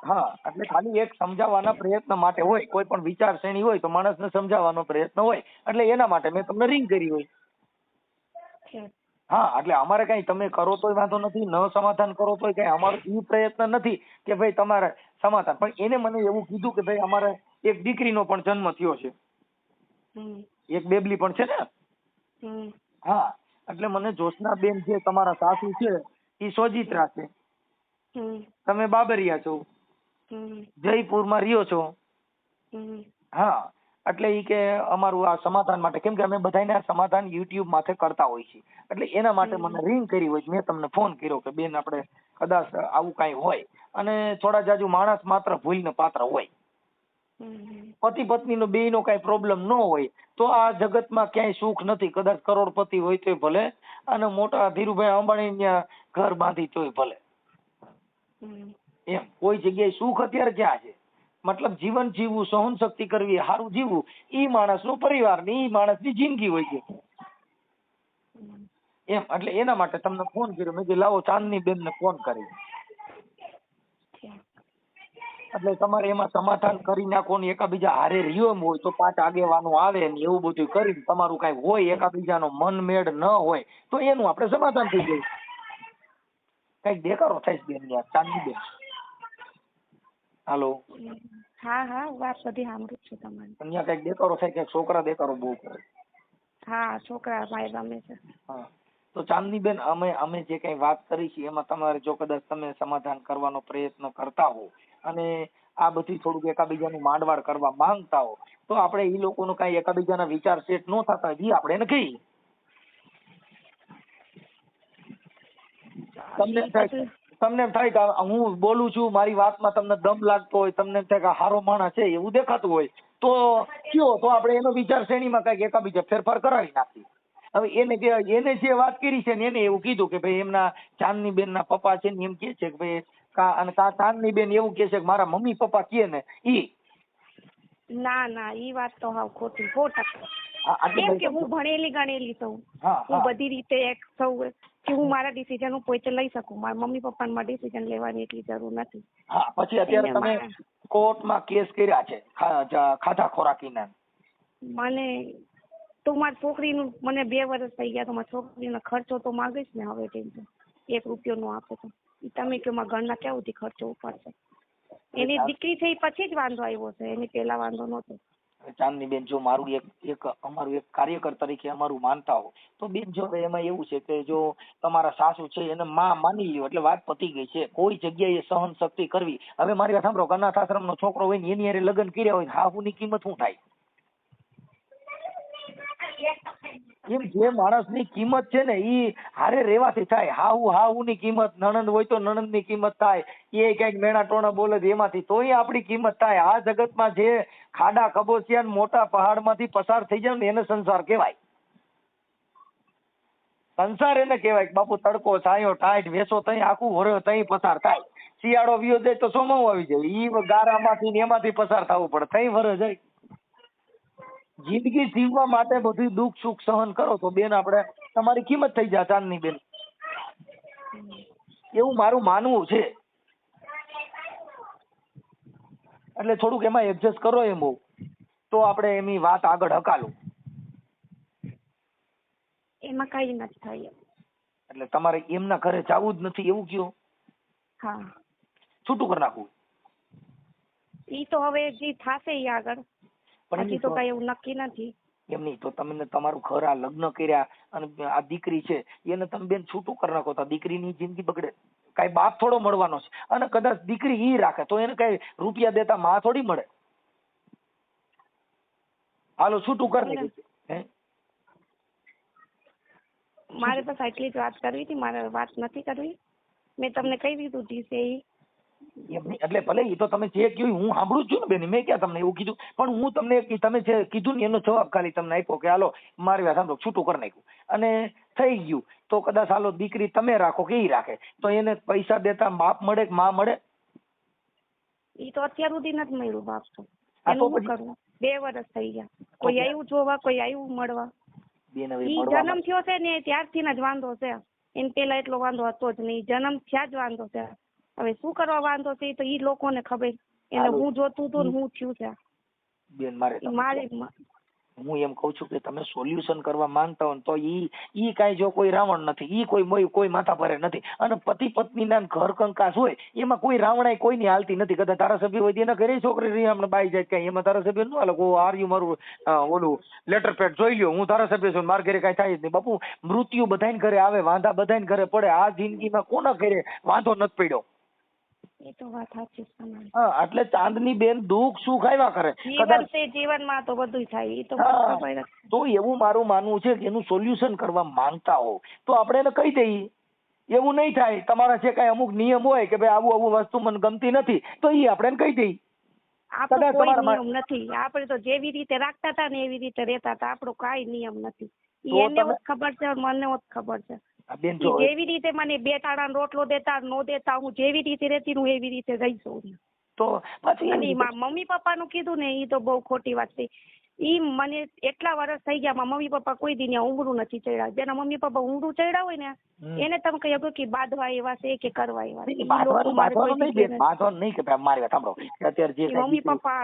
A: હા, એટલે ખાલી એક સમજાવવાના પ્રયત્ન માટે હોય, કોઈ પણ વિચાર શ્રેણી હોય તો માણસને સમજાવવાનો પ્રયત્ન હોય, એટલે એના માટે મેં તમને રિંગ કરી હોય. હા, એટલે અમારે કઈ તમે કરો તોય વાંધો નથી, ન સમાધાન કરો તોય કઈ અમારો એ પ્રયત્ન નથી કે ભાઈ તમારે સમાધાન. પણ એને મને એવું કીધું કે ભાઈ અમારે એક દીકરીનો પણ જન્મ થયો છે, એક બેબલી પણ છે ને. હા, એટલે મને જોશનાબેન જે તમારા સાસુ છે એ સોજિત્રા છે, તમે બાબરિયા છો, જયપુરમાં રહ્યો છો. હા, એટલે ઈ કે અમારું આ સમાધાન માટે, કેમ કે અમે બધાને સમાધાન યુટ્યુબ માથે કરતા હોય છીએ, એટલે એના માટે મને રિંગ કરી હોય. મેં તમને ફોન કર્યો કે બેન આપણે કદાચ આવું કઈ હોય અને થોડા જાજુ માણસ માત્ર ભૂલને પાત્ર હોય, પતિ પત્ની નો બે નો કઈ પ્રોબ્લેમ ન હોય તો આ જગતમાં ક્યાંય સુખ નથી. કદાચ કરોડપતિ હોય તોય ભલે અને મોટા ધીરુભાઈ અંબાણી ઘર બાંધી તોય ભલે. એમ કોઈ જગ્યાએ સુખ અત્યારે ક્યાં છે? મતલબ જીવન જીવવું, સહન શક્તિ કરવી, સારું જીવવું, ઈ માણસનો પરિવાર ની, ઈ માણસની જિંદગી હોય છે. એમ એટલે એના માટે તમને ફોન કર્યો. મેં કીધું લાવો ચાંદનીબેન ને ફોન કરી. એટલે તમારે એમાં સમાધાન કરી નાખો ને એકાબીજા હારે રહ્યો એમ હોય તો પાંચ આગેવાનો આવે ને એવું બધું કરીને તમારું કઈ હોય એકાબીજાનો મનમેળ ન હોય તો એનું આપણે સમાધાન થઈ જાય. કઈક દેખાડો થાય બેન યાર, ચાંદનીબેન. હાલો.
D: હા વાત બધી સાંભળું છું તમારી.
A: અહીંયા કઈક દેખાડો થાય કે છોકરા દેખાડો બહુ કરે.
D: હા, છોકરા ભાઈ ગમે છે. હા,
A: તો ચાંદનીબેન અમે જે કઈ વાત કરી છે એમાં તમારે જો કદાચ તમે સમાધાન કરવાનો પ્રયત્ન કરતા હો અને આ બધી થોડુંક એકાબીજાનું માંડવાળ કરવા માંગતા હો તો આપણે ઈ લોકોનું કઈ એકાબીજાના વિચાર સેટ ન થતા એ આપણે એને કહીએ. તમને એમ થાય કે હું બોલું છું, મારી વાતમાં તમને દમ લાગતો હોય, તમને એમ થાય કે હારો માણસ છે એવું દેખાતું હોય તો કયો, તો આપણે એનો વિચાર શ્રેણીમાં કઈક એકાબીજા ફેરફાર કરાવી નાખીએ. હવે એને જે વાત કરી છે ને એને એવું કીધું કે ભાઈ એમના ચાંદનીબેન ના પપ્પા છે ને એમ કે છે કે ભાઈ ચાંદનીબેન એવું કે છે કે મારા મમ્મી પપ્પા કે ને ઈ.
D: ના ઈ વાત તો હાવ ખોટી, 100%. કેમ કે હું ભણેલી ગણેલી છું, હું બધી રીતે એક છું કે હું મારા ડિસિઝન હું પોતે લઈ શકું. મારા મમ્મી પપ્પાને મારા ડિસિઝન લેવાની એટલી જરૂર નથી.
A: હા, પછી અત્યારે તમે કોર્ટમાં કેસ કર્યા છે ખાધા ખોરાકીના.
D: મને તો મારી છોકરીનું, મને 2 વર્ષ થઈ ગયા તો મારી છોકરીનો ખર્ચો તો માંગીશ ને હવે ટેન્શન 1 રૂપિયો નો આપે તો તમે કે મારા ઘરના કેવું ખર્ચો ઉપાડશે. એની દીકરી છે એ પછી જ વાંધો આવ્યો છે, એની પહેલા વાંધો નહોતો.
A: ચાંદનીબેન, જો મારું એક અમારું એક કાર્યકર તરીકે અમારું માનતા હો તો બેન જો એમાં એવું છે કે જો તમારા સાસુ છે એને માં માની લ્યો એટલે વાત પતી ગઈ છે. કોઈ જગ્યાએ સહન શક્તિ કરવી. હવે મારી વાત સાંભળો, અનાથ આશ્રમનો છોકરો હોય ને એની હારે લગ્ન કર્યા હોય હાહુની કિંમત શું થાય? એમ જે માણસની કિંમત છે ને ઈ હારે રેવાથી થાય. હાહુની કિંમત, નણંદ હોય તો નણંદની કિંમત થાય, એ કઈક મેણા ટોણા બોલે એમાંથી તોય આપણી કિંમત થાય. આ જગતમાં જે ખાડા કબોચિયા મોટા પહાડમાંથી પસાર થઈ જાય ને એને સંસાર કહેવાય. સંસાર એને કહેવાય. બાપુ તડકો છાયો ટાઈટ વેસો તઈ આખું વરસ તઈ પસાર થાય. શિયાળો વિયો જાય તો સોમાવું આવી જાય, ઈ ગારામાંથી ને એમાંથી પસાર થવું પડે, તઈ વરસ જાય. જિંદગી જીવવા માટે બધું દુઃખ સુખ સહન કરો તો બેન આપણે તમારી કિંમત થઈ જાય ચાંદનીબેન, એવું મારું માનવું છે. એટલે થોડુંક એમાં એડજસ્ટ કરો એમ બહુ તો આપણે એની વાત આગળ હકાલું.
D: એમાં કઈ નથી થાય.
A: એટલે તમારે એમના ઘરે જવું જ નથી એવું કયો?
D: હા,
A: છૂટું કરી નાખવું.
D: ઈ તો હવે જે થાશે ઈ આગળ,
A: પણ
D: હજી તો કઈ એવું નક્કી નથી.
A: એમ નહીં તો તમે તમારું ઘર આ લગ્ન કર્યા અને આ દીકરી છે એને તમે બેન છૂટું કરી નાખો તો દીકરીની જિંદગી બગડે. કઈ બાપ થોડો મળવાનો છે, અને કદાચ દીકરી ઈ રાખે તો એને કઈ રૂપિયા દેતા માં થોડી મળે. હાલો છૂટું કરી નાખી.
D: મારે બસ આટલી જ વાત કરવી હતી, મારે વાત નથી કરવી. મેં તમને કહી દીધું છે ઈ.
A: એટલે ભલે એ તો તમે જે કહ્યું હું સાંભળું છું ને બેન, મેં ક્યાં તમને એવું કીધું, પણ હું તમને તમે જે કીધું ને એનો જવાબ ખાલી તમને આપ્યો કે હાલો મારી વાત સાંભળો છૂટું કરી નાખ્યું અને થઈ ગયું તો કદાચ હાલો દીકરી તમે રાખો કે ઈ રાખે તો એને પૈસા દેતા બાપ મળે કે માં મળે?
D: ઈ તો અત્યાર સુધી નથી મળ્યું બાપ તો. એનું શું કરવું? 2 વર્ષ થઈ ગયા, કોઈ આવ્યું જોવા, કોઈ આવ્યું મળવા. ઈ જન્મ થયો છે ને ત્યારથી જ વાંધો છે. એને પેલા એટલો વાંધો હતો જ નહીં, જન્મ થયા જ વાંધો છે. હવે શું કરવા વાંધો છે તો ઈ લોકોને ખબર. એને હું જોતું હતું ને હું થયું છે
A: બેન. મારે હું એમ કઉ છું કે તમે સોલ્યુશન કરવા માંગતા હો તો ઈ કઈ જો કોઈ રાવણ નથી, ઈ કોઈ માથા ભરે નથી. અને પતિ પત્નીના ઘર કંકાસ હોય એમાં કોઈ રાવણાઈ કોઈની હાલતી નથી. કદાચ ધારાસભ્ય હોય એના ઘરે છોકરી રહી અમને બાઈ જાય કઈ, એમાં ધારાસભ્ય નું હાલે આર્યું મારું ઓલું લેટર પેડ જોઈ લ્યો હું ધારાસભ્ય છું મારા ઘરે કઈ થાય જ નહીં. બાપુ મૃત્યુ બધાને ઘરે આવે, વાંધા બધાને ઘરે પડે. આ જિંદગીમાં કોના ઘરે વાંધો નથી પડ્યો?
D: એ તો વાત સાચી છે.
A: હા, એટલે ચાંદનીબેન દુઃખ સુખ આવ્યા કરે.
D: જીવનમાં તો બધું થાય. એ તો
A: તો એવું મારું માનવું છે કે એનું સોલ્યુશન કરવા માંગતા હો તો આપણે એને કહી દઈએ. એવું નહીં થાય તમારા જે કઈ અમુક નિયમ હોય કે ભાઈ આવું વસ્તુ મને ગમતી નથી તો એ આપણે કહી દઈએ.
D: આપણો કોઈ નિયમ નથી. આપણે તો જેવી રીતે રાખતા હતા ને એવી રીતે રહેતા હતા. આપણો કાઈ નિયમ નથી. એને ખબર છે, મને ખબર છે. જેવી રીતે મને 2 ટાણાનો રોટલો દેતા નો દેતા, હું જેવી રીતે રહેતી હું એવી રીતે રહીશું. તો પછી મમ્મી પપ્પાનું કીધું ને ઈ તો બહુ ખોટી વાત છે. ઈ મને એટલા વર્ષ થઈ ગયા મમ્મી પપ્પા કોઈ દી ઊંઘરું નથી ચડ્યા. જેના મમ્મી પપ્પા ઊંઘરું ચડ્યા હોય ને એને તમે કહી શકો કે બાંધવા એવા છે કે કરવા એવા છે.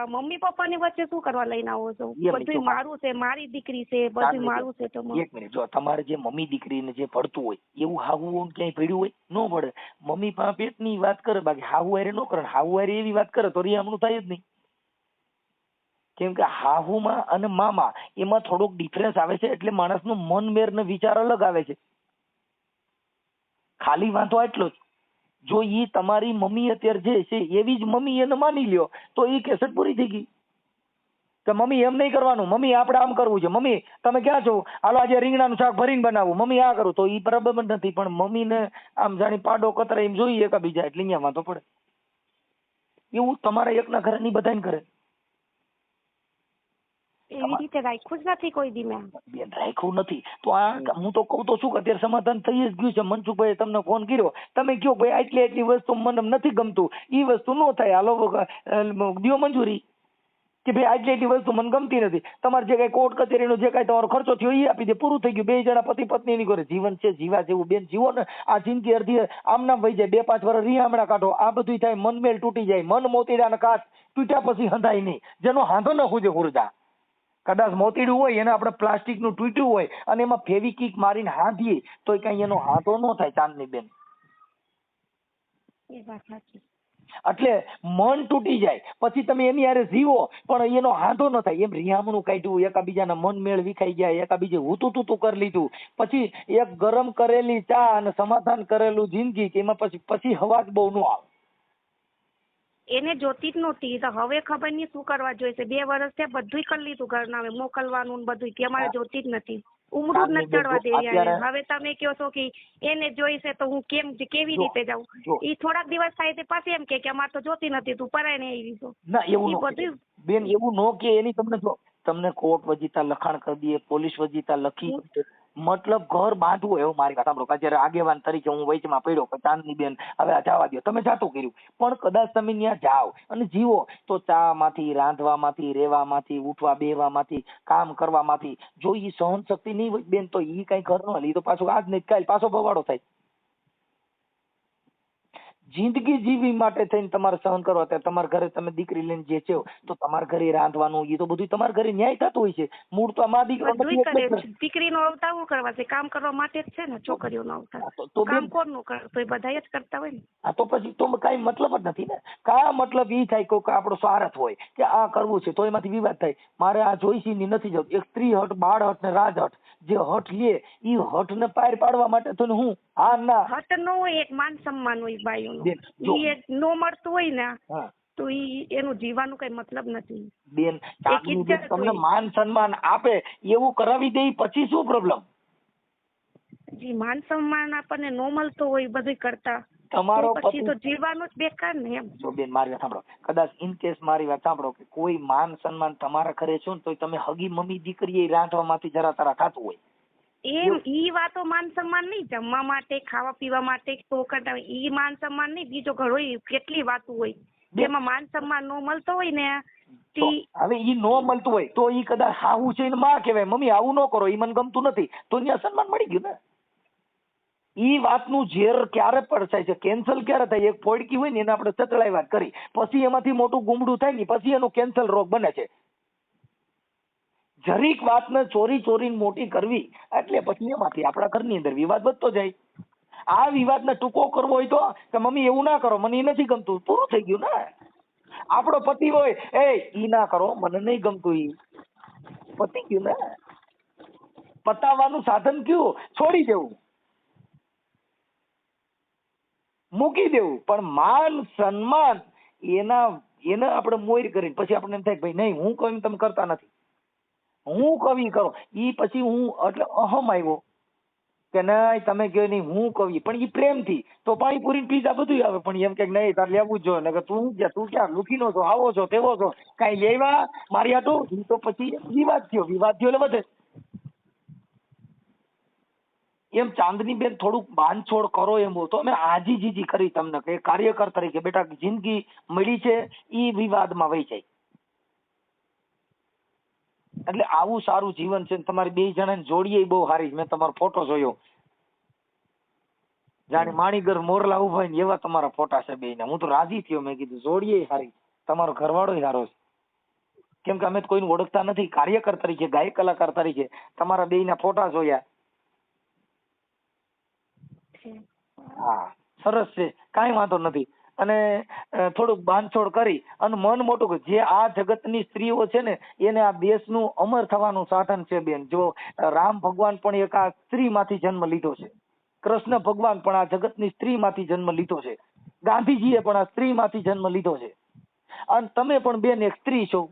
D: મમ્મી પપ્પાની વચ્ચે શું કરવા લઈને આવો છો? બધું મારું છે, મારી દીકરી છે, બધું મારું છે. તો
A: એક મિનિટ, જો તમારે જે મમ્મી દીકરીને જે પડતું હોય એવું હાહુ ક્યાંય પડ્યું હોય ન પડે. મમ્મી પપ્પા પેટની વાત કરે બાકી હાહુ હારે ન કરે. હાહુ હારે એવી વાત કરે તો રિયામણું થાય જ નહીં. કેમ કે હાહુમાં અને મામા એમાં થોડોક ડિફરન્સ આવે છે. એટલે માણસનું મન મેર ને વિચાર અલગ આવે છે. ખાલી વાંધો એટલો જ, જો ઈ તમારી મમ્મી અત્યારે જે છે એવી જ મમ્મી એને માની લ્યો તો ઈ કેસેટ પૂરી થઈ ગઈ કે મમ્મી એમ નહીં કરવાનું, મમ્મી આપણે આમ કરવું છે, મમ્મી તમે ક્યાં છો, હાલો આજે રીંગણાનું શાક ભરીને બનાવું, મમ્મી આ કરું. તો ઈ બરાબર નથી. પણ મમ્મીને આમ જાણી પાડો કતરા એમ જોઈએ કે બીજા એટલે અહીંયા વાંધો પડે. એવું તમારા એકના ઘરે નહીં બધાને કરે.
D: એવી રીતે રાખ્યું જ નથી કોઈ દી. મેં
A: બેન રાખ્યું નથી તો આ હું તો કહું તો છું કે અત્યારે સમાધાન થઈ જ ગયું છે. મનસુખભાઈ તમને ફોન કર્યો, તમે કહો ભાઈ આટલી વસ્તુ મને નથી ગમતું, ઈ વસ્તુ ન થાય, હાલો દિયો મંજૂરી કે ભાઈ આટલી વસ્તુ મને ગમતી નથી. તમારે જે કઈ કોર્ટ કચેરીનો જે કઈ તમારો ખર્ચો થયો એ આપી દે, પૂરું થઈ ગયું. 2 જણા પતિ પત્ની ની કરે. જીવન છે જીવા જેવું બેન જીવો ને. આ જિંદગી અડધી આમ નામ વહી જાય. 2-5 વર્ષ રિહામણા કાઢો, આ બધું થાય. મનમેલ તૂટી જાય. મન મોતીડાના કાચ તૂટ્યા પછી હંધાય નહીં. જેનો હાંધો ન ખૂજે હુરજા. કદાચ મોતીડું હોય એને આપણે પ્લાસ્ટિક નું તૂટ્યું હોય અને એમાં ફેવિકિક મારીને હાંધીએ તો કઈ એનો હાથો ન થાય. ચાંદનીબેન
D: એ વાત સાચી.
A: એટલે મન તૂટી જાય પછી તમે એની હારે જીવો પણ એનો હાંધો ન થાય. એમ રિહામણું કાઢ્યું, એકાબીજાના મન મેળ વિખાઈ ગયા, એકાબીજે હુતું તૂતું કરી લીધું, પછી એક ગરમ કરેલી ચા અને સમાધાન કરેલું જિંદગી કે એમાં પછી હવાજ બહુ ન આવે.
D: એને જોતી જ નહોતી તો હવે ખબર નહીં શું કરવા જોઈશે. 2 વર્ષ થયા બધુંય કરી લીધું ઘરના મોકલવાનું ને બધું કે અમારે જોતી જ નથી, ઉમરું જ નથી ચડવા દે. હવે તમે કહો છો કે એને જોઈશે તો હું કેવી રીતે જાઉં? એ થોડાક દિવસ થાય તે પાછી એમ કે અમારે તો જોતી નથી, તું પરાય ને આવી છો.
A: ના એવું બધું બેન એવું નો કે એની તમને કોર્ટ વજીતા લખાણ કરી દઈએ, પોલીસ વજીતા લખી, મતલબ ઘર બાંધવું એવું. મારી વાત સાંભળો, જયારે આગેવાન તરીકે હું વચમાં પડ્યો કે ચાંદની બેન હવે જવા દો, તમે જાતું કર્યું, પણ કદાચ તમે ત્યાં જાઓ અને જીવો તો ચા માંથી, રાંધવામાંથી, રેવામાંથી, ઉઠવા બેહવામાંથી, કામ કરવામાંથી જો ઈ સહન શક્તિ નહીં હોય બેન તો ઈ કઈ ઘર ન લે, તો પાછું આજ નહીં કાલ પાછો ભવાડો થાય. જિંદગી જીવી માટે થઈને તમારે સહન કરવા, ત્યારે તમારા ઘરે તમે દીકરી લઈને જે છો તો તમારા ઘરે રાંધવાનું એ તો બધું તમારા ઘરે ન્યાય થતું હોય છે. મૂળ તો આ દીકરો
D: દીકરીનો અવતાર શું કરવા છે? કામ કરવા માટે જ છે ને છોકરીઓનો અવતાર. તો કામ કોનું કરતો હોય? બધા જ કરતા હોય ને.
A: હા તો પછી તો કઈ મતલબ જ નથી ને. કા મતલબ ઈ થાય કે આપણો સ્વાર્થ હોય કે આ કરવું છે તો એમાંથી વિવાદ થાય, મારે આ જોઈશી ની નથી જવું. એક સ્ત્રી હટ, બાળ હટ ને રાજ હટ, જે હટ લે ઈ હટ ને પાર પાડવા માટે તો હું હા ના
D: હટ નો હોય, એક માન સન્માન હોય બાઈઓનો. ઈ એક નો મળતું હોય ને તો ઈ એનું જીવવાનું કઈ મતલબ નથી
A: બેન. તમને માન સન્માન આપે એવું કરાવી દે પછી શું પ્રોબ્લેમ?
D: જી માન સન્માન આપણને નો મળતો હોય બધું કરતા
A: તમારો
D: પછી તો જીવવાનું જ બેકાર ને એમ.
A: જો બેન મારી વાત સાંભળો, કદાચ ઇન કેસ મારી વાત સાંભળો કે કોઈ માન સન્માન તમારા ઘરે છો ને તો તમે હગી મમ્મી દીકરી રાંધવામાંથી જરા તારા ખાતું હોય
D: એમ. ઈ વાતો માન સન્માન નહીં, જમવા માટે, ખાવા પીવા માટે તો કરતા ઈ માન સન્માન નહીં. બીજો ઘણો કેટલી વાતો હોય જેમાં માન સન્માન નો મળતો હોય ને.
A: હવે ઈ નો મળતું હોય તો ઈ કદાચ હાવું છે ને માં કહેવાય, મમ્મી આવું ન કરો, ઈ મને ગમતું નથી, તો ત્યાં સન્માન મળી ગયું ને. ઈ વાતનું ઝેર ક્યારે પડશે છે, કેન્સલ ક્યારે થાય? એક પોડકી હોય ને એને આપણે ચતળાઈ વાત કરી, પછી એમાંથી મોટું ગુમડું થાય ને પછી એનો કેન્સલ રોગ બને છે. જરીક વાતને ચોરીને મોટી કરવી એટલે પછી એમાંથી આપણા ઘરની અંદર વિવાદ વધતો જાય. આ વિવાદને ટૂંકો કરવો હોય તો કે મમ્મી એવું ના કરો, મને એ નથી ગમતું, પૂરું થઈ ગયું ને. આપણો પતિ હોય ઈ ના કરો, મને નહીં ગમતું, ઈ પતી ગયું ને. પતાવવાનું સાધન કયું? છોડી દેવું, મૂકી દેવું. પણ માન સન્માન એને આપણે મોર કરીને પછી આપણે એમ થાય ભાઈ નહીં હું કહું તમે કરતા નથી, હું કવિ કરો. ઈ પછી હું એટલે અહમ આવ્યો કે નહીં તમે કહો નહીં હું કવિ, પણ ઈ પ્રેમથી તો પાણીપુરી પીઝા બધું આવે, પણ એમ કે નહીં તારે લેવું જ જોઈએ. તું ક્યાં લુખીનો છો, આવો છો, તેવો છો, કઈ લેવા મારી હાટું, તો પછી વિવાદ થયો એટલે વધે. એમ ચાંદની બેન થોડુંક બાંધછોડ કરો એમ તો અમે આજીજી કરી તમને કે કાર્યકર તરીકે બેટા જિંદગી મળી છે ઈ વિવાદમાં વહી જાય. એટલે આવું સારું જીવન છે. તમારી 2 જણાની જોડીએ બહુ સારી. મેં તમારો ફોટો જોયો, જાણે માણીગર મોરલા ઉભા ને એવા તમારા ફોટા છે બેયના. હું તો રાજી થયો, મેં કીધું જોડીએ સારી, તમારો ઘરવાળો સારો છે. કેમ કે અમે કોઈને ઓળખતા નથી, કાર્યકર તરીકે, ગાયક કલાકાર તરીકે તમારા બેયના ફોટા જોયા. હા સરસ છે, કાંઈ વાંધો નથી. અને થોડુંક બાંધછોડ કરી અને મન મોટું કે જે આ જગતની સ્ત્રીઓ છે ને એને આ દેશનું અમર થવાનું સાધન છે બેન. જો રામ ભગવાન પણ એક આ સ્ત્રી માંથી જન્મ લીધો છે, કૃષ્ણ ભગવાન પણ આ જગતની સ્ત્રી માંથી જન્મ લીધો છે, ગાંધીજીએ પણ આ સ્ત્રી માંથી જન્મ લીધો છે, અને તમે પણ બેન એક સ્ત્રી છો.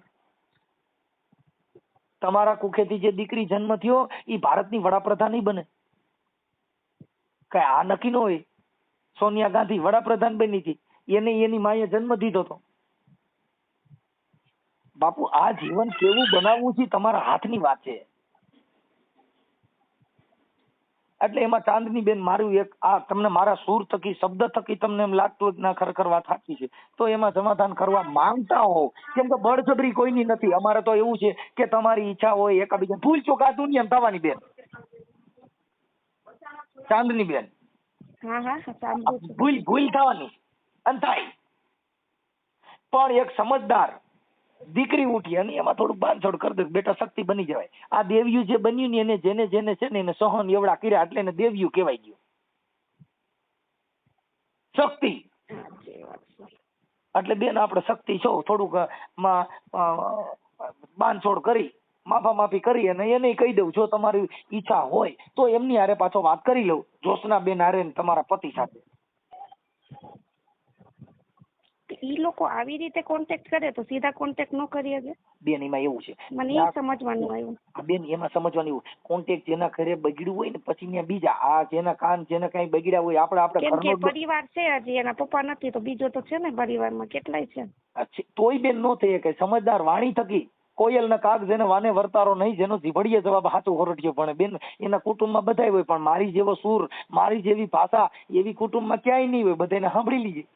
A: તમારા કુખેથી જે દીકરી જન્મ થયો એ ભારતની વડાપ્રધાન નહીં બને, કઈ આ નક્કી ન હોય. સોનિયા ગાંધી વડાપ્રધાન બની હતી, એને એની માએ જન્મ દીધો હતો. બાપુ આ જીવન કેવું બનાવવું છે તમારા હાથની વાત છે. એટલે એમાં ચાંદની બેન મારું એક આ તમને મારા સુર થકી શબ્દ થકી તમને એમ લાગતું હોય ના ખરેખર વાત સાચી છે તો એમાં સમાધાન કરવા માંગતા હો. કેમ કે બળજબરી કોઈની નથી. અમારે તો એવું છે કે તમારી ઈચ્છા હોય એકાબીજા ભૂલ ચૂક આ દુનિયા થવાની બેન. ચાંદની બેન ભૂલ થવાની અને થાય, પણ એક સમજદાર દીકરી ઉઠી અને એમાં થોડુંક બાંધછોડ કરી દે બેટા શક્તિ બની જવાય. આ દેવ્યું જે બન્યું ને એને જેને જેને છે ને એને સહન એવડા કર્યા એટલે એને દેવ્યું કહેવાય ગયું. શક્તિ એટલે બેન આપણે શક્તિ છો થોડુંક બાંધછોડ કરી માફી કરી અને એને કહી દઉં જો તમારી ઈચ્છા હોય તો એમની હારે પાછો વાત કરી લઉં જોશના બેન હારે તમારા પતિ સાથે.
D: ઈ લોકો આવી રીતે કોન્ટેક્ટ કરે તો સીધા કોન્ટેક્ટ ન કરી શકે
A: બેન? એમાં એવું છે
D: મને એ સમજવાનું આવ્યું
A: બેન, એમાં સમજવાનું એવું કોન્ટેક્ટ જેના ઘરે બગડ્યું હોય ને પછી ત્યાં બીજા આ જેના કાન જેના કઈ બગડ્યા હોય આપણે
D: કેમ કે પરિવાર છે હજી એના પપ્પા નથી તો બીજો તો છે ને પરિવારમાં કેટલાય છે.
A: તોય બેન નો થઈ કે સમજદાર વાણી થકી કોયલ ના કાગ જેને વાને વર્તારો નહીં જેનો જીભડીએ જવાબ હાચું ખોરટીયો ભણે બેન એના કુટુંબમાં બધાય હોય પણ મારી જેવો સૂર મારી જેવી ભાષા એવી કુટુંબમાં ક્યાંય નહીં હોય બધાને સાંભળી લીધી.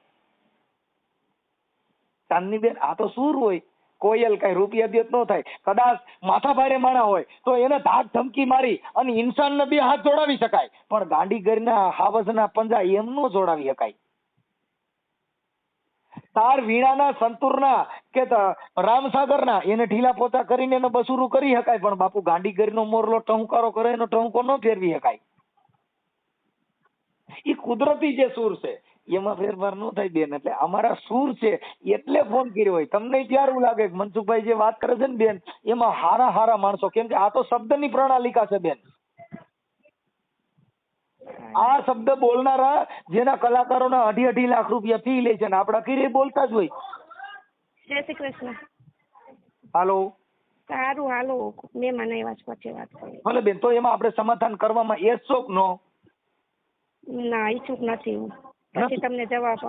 A: ચાંદની બેન આ તો સૂર હોય કોયલ કઈ રૂપિયા દેત ન થાય કદાચ માથા ભારે માણા હોય તો એને ધાક ધમકી મારી અને ઇન્સાન ને બે હાથ જોડાવી શકાય પણ ગાંડીગરના હાવજના પંજા એમ નો જોડાવી શકાય. તાર વીણાના સંતુરના કે રામસાગરના એને ઢીલા પોતા કરીને એને બસુરું કરી શકાય પણ બાપુ ગાંડીગરનો મોરલો ટહુકારો કરે એનો ટહુકો ન ફેરવી શકાય. એ કુદરતી જે સૂર છે એમાં ફેરફાર ન થાય બેન. એટલે અમારા સૂર છે એટલે ફોન કર્યો હોય. તમને ત્યારે લાગે કે મનસુખભાઈ જે વાત કરે છે ને બેન એમાં હારા માણસો, કેમ કે આ તો શબ્દની પ્રણાલિકા છે બેન. આ શબ્દ બોલનારા જેના કલાકારોના 2.5 લાખ રૂપિયા ફી લે છે ને આપડા કીરે બોલતા જ હોય.
D: જય શ્રી કૃષ્ણ.
A: હાલો
D: સારું હાલો મહેમાન આવ્યા છે પછી વાત કરીએ.
A: ભલે બેન તો એમાં આપણે સમાધાન કરવામાં એ શોખ નો
D: ના ઈચ્છુક નથી હું પછી તમને જવાબ